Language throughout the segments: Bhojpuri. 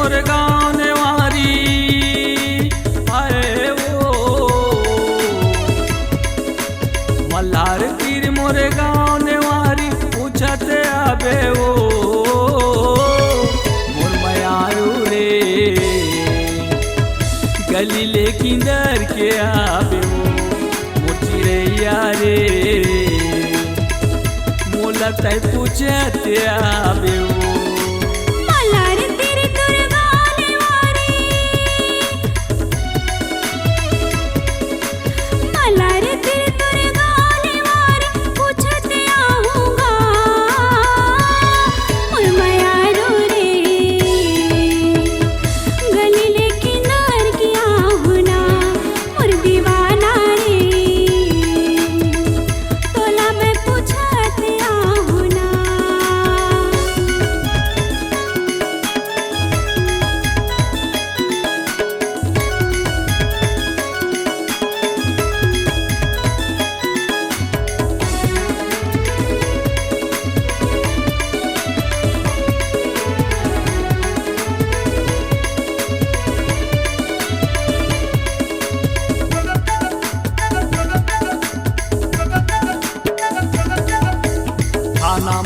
मोर गाँव नेवारी आए वो मल्हार तीर मोर गाँव नेवारी पूछते आबे वो मोर मयारू रे गली लेकिन डर के आबे वो मोर चिड़ैया रे मोला तय पूछते आबे वो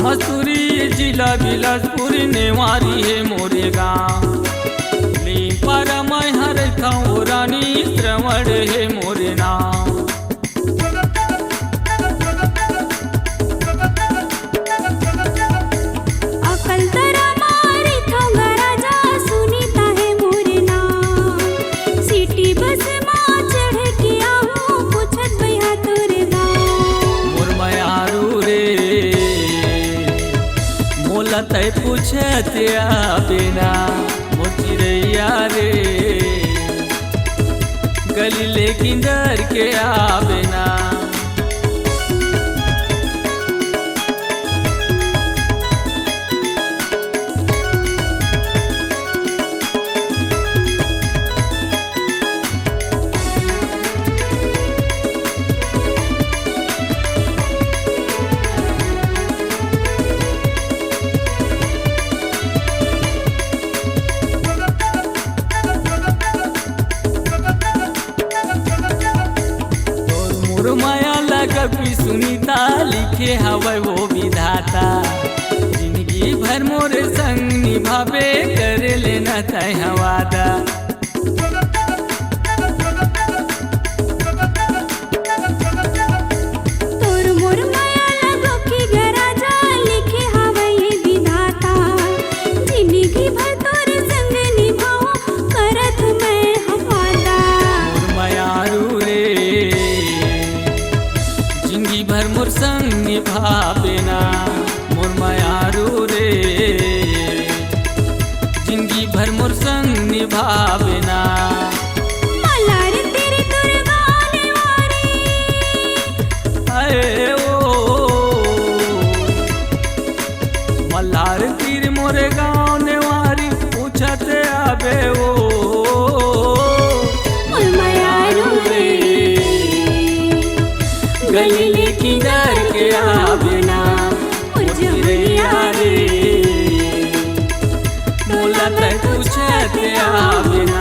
मसूरी जिला बिलासपुर नेवारी है मोरे गाँव पर मैं हर खाऊं रानी श्रवण है मोरे नाम अकल तरा मारी थांगा राजा सुनीता है मोरे नाम सिटी बस माँ चढ़ के आहूं पूछत भैया तोरे गाँव मोर मयारू रे मोला तय पूछते आबेना मोर चिड़ैया रे गली लेकिन डर के आबेना माया लगबी सुनीता लिखे हवे वो विधाता जिंदगी भर मोर संग निभावे कर लेना तय वादा तोर मोर माया लगो की गराजा लिखे हवे ये विधाता जिंदगी भर तोर संग निभाओ करत मैं वादा मोर मयारू रे जिंदगी भर मोर संग निभावेना मोर मयारू रे जिंदगी भर मोर संग निभावेना मल्हार तेरे तोर गाँव नेवारी आए ओ मल्हार तीर मोरे गाँव नेवारी पूछते आबे वो मोर मयारू रे गली लेकिन डर के आबेना मोर चिड़ैया रे मोला तय पूछते आबेना।